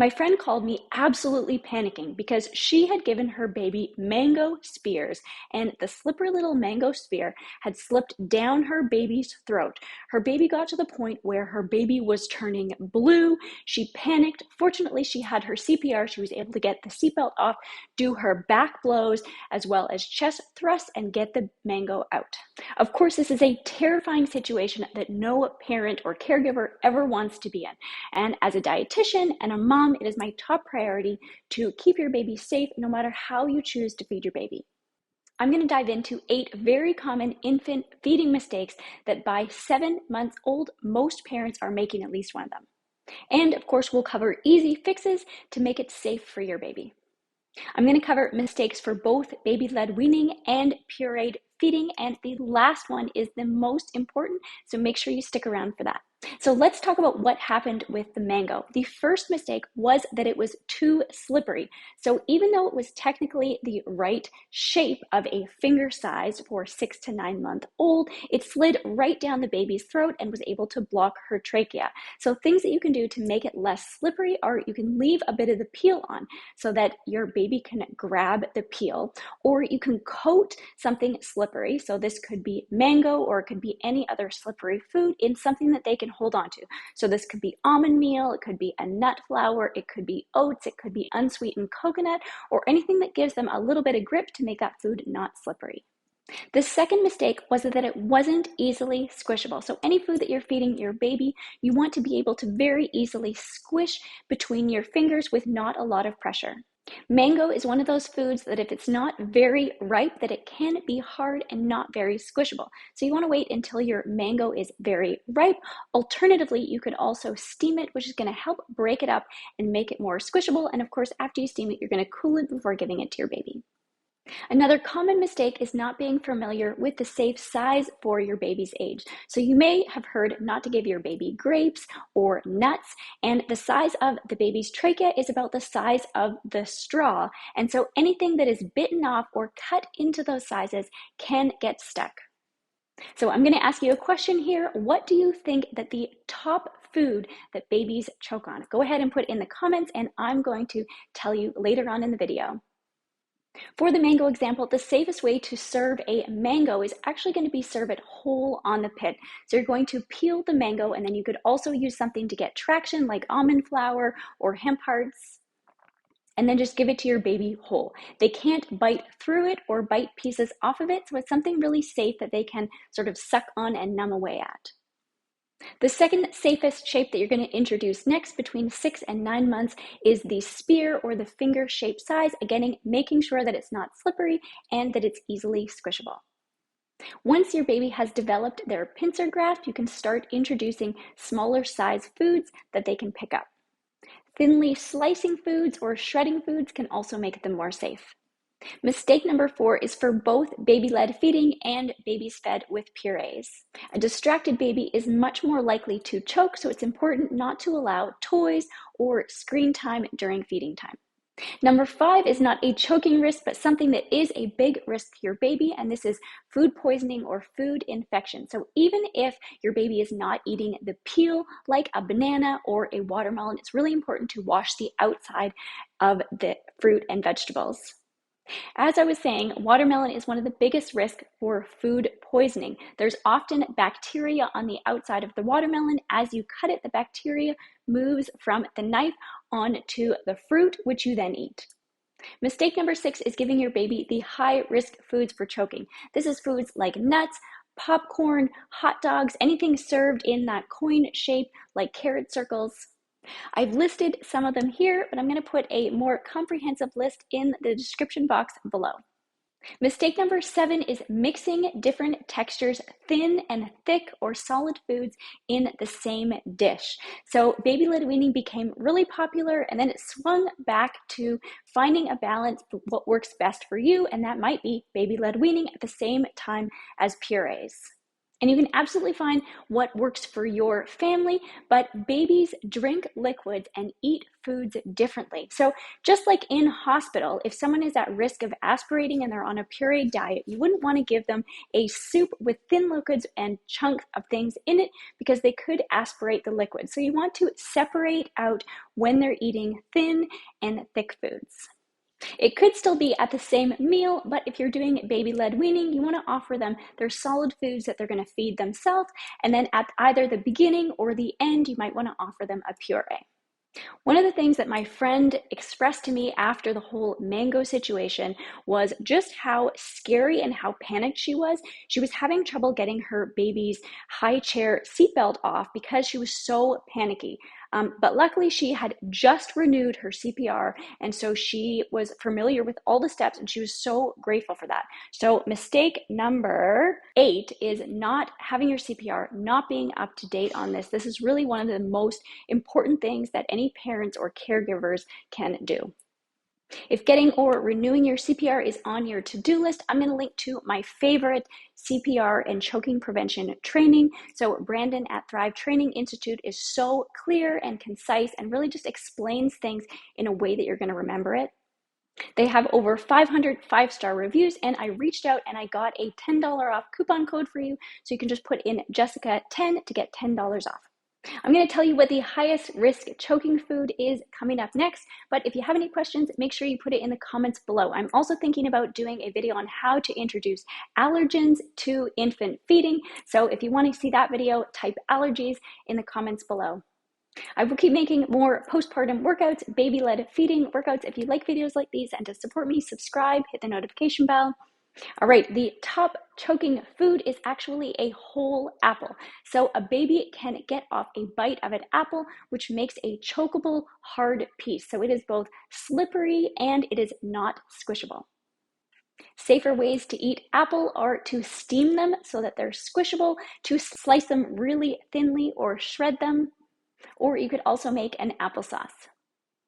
My friend called me absolutely panicking because she had given her baby mango spears, and the slippery little mango spear had slipped down her baby's throat. Her baby got to the point where her baby was turning blue. She panicked. Fortunately, she had her CPR. She was able to get the seatbelt off, do her back blows, as well as chest thrusts, and get the mango out. Of course, this is a terrifying situation that no parent or caregiver ever wants to be in. And as a dietitian and a mom, it is my top priority to keep your baby safe no matter how you choose to feed your baby. I'm going to dive into 8 very common infant feeding mistakes that by 7 months old, most parents are making at least one of them. And of course, we'll cover easy fixes to make it safe for your baby. I'm going to cover mistakes for both baby-led weaning and pureed feeding, and the last one is the most important, so make sure you stick around for that. So let's talk about what happened with the mango. The first mistake was that it was too slippery. So even though it was technically the right shape of a finger size for 6 to 9 month old, it slid right down the baby's throat and was able to block her trachea. So things that you can do to make it less slippery are you can leave a bit of the peel on so that your baby can grab the peel, or you can coat something slippery. So this could be mango, or it could be any other slippery food in something that they can hold on to. So this could be almond meal, it could be a nut flour, it could be oats, it could be unsweetened coconut, or anything that gives them a little bit of grip to make that food not slippery. The second mistake was that it wasn't easily squishable. So any food that you're feeding your baby, you want to be able to very easily squish between your fingers with not a lot of pressure. Mango is one of those foods that if it's not very ripe, that it can be hard and not very squishable. So you want to wait until your mango is very ripe. Alternatively, you could also steam it, which is going to help break it up and make it more squishable. And of course, after you steam it, you're going to cool it before giving it to your baby. Another common mistake is not being familiar with the safe size for your baby's age. So you may have heard not to give your baby grapes or nuts, and the size of the baby's trachea is about the size of the straw. And so anything that is bitten off or cut into those sizes can get stuck. So I'm going to ask you a question here. What do you think that the top food that babies choke on? Go ahead and put in the comments, and I'm going to tell you later on in the video. For the mango example, the safest way to serve a mango is actually going to be serve it whole on the pit. So you're going to peel the mango, and then you could also use something to get traction like almond flour or hemp hearts, and then just give it to your baby whole. They can't bite through it or bite pieces off of it, so it's something really safe that they can sort of suck on and numb away at. The second safest shape that you're going to introduce next between 6 and 9 months is the spear or the finger shape size, again, making sure that it's not slippery and that it's easily squishable. Once your baby has developed their pincer grasp, you can start introducing smaller size foods that they can pick up. Thinly slicing foods or shredding foods can also make them more safe. Mistake number 4 is for both baby-led feeding and babies fed with purees. A distracted baby is much more likely to choke, so it's important not to allow toys or screen time during feeding time. Number 5 is not a choking risk, but something that is a big risk to your baby, and this is food poisoning or food infection. So even if your baby is not eating the peel like a banana or a watermelon, it's really important to wash the outside of the fruit and vegetables. As I was saying, watermelon is one of the biggest risks for food poisoning. There's often bacteria on the outside of the watermelon. As you cut it, the bacteria moves from the knife onto the fruit, which you then eat. Mistake number 6 is giving your baby the high-risk foods for choking. This is foods like nuts, popcorn, hot dogs, anything served in that coin shape like carrot circles. I've listed some of them here, but I'm going to put a more comprehensive list in the description box below. Mistake number 7 is mixing different textures, thin and thick or solid foods in the same dish. So baby-led weaning became really popular, and then it swung back to finding a balance for what works best for you, and that might be baby-led weaning at the same time as purees. And you can absolutely find what works for your family, but babies drink liquids and eat foods differently. So just like in hospital, if someone is at risk of aspirating and they're on a pureed diet, you wouldn't want to give them a soup with thin liquids and chunks of things in it because they could aspirate the liquid. So you want to separate out when they're eating thin and thick foods. It could still be at the same meal, but if you're doing baby-led weaning, you want to offer them their solid foods that they're going to feed themselves, and then at either the beginning or the end, you might want to offer them a puree. One of the things that my friend expressed to me after the whole mango situation was just how scary and how panicked she was. She was having trouble getting her baby's high chair seatbelt off because she was so panicky. But luckily she had just renewed her CPR, and so she was familiar with all the steps, and she was so grateful for that. So mistake number 8 is not having your CPR, not being up to date on this. This is really one of the most important things that any parents or caregivers can do. If getting or renewing your CPR is on your to-do list, I'm going to link to my favorite CPR and choking prevention training. So Brandon at Thrive Training Institute is so clear and concise and really just explains things in a way that you're going to remember it. They have over 500 5-star reviews, and I reached out and I got a $10 off coupon code for you. So you can just put in Jessica10 to get $10 off. I'm going to tell you what the highest risk choking food is coming up next, but if you have any questions, make sure you put it in the comments below. I'm also thinking about doing a video on how to introduce allergens to infant feeding, so if you want to see that video, type allergies in the comments below. I will keep making more postpartum workouts, baby-led feeding workouts. If you like videos like these and to support me, subscribe, hit the notification bell. All right, the top choking food is actually a whole apple. So a baby can get off a bite of an apple, which makes a chokeable hard piece. So it is both slippery and it is not squishable. Safer ways to eat apple are to steam them so that they're squishable, to slice them really thinly or shred them, or you could also make an applesauce.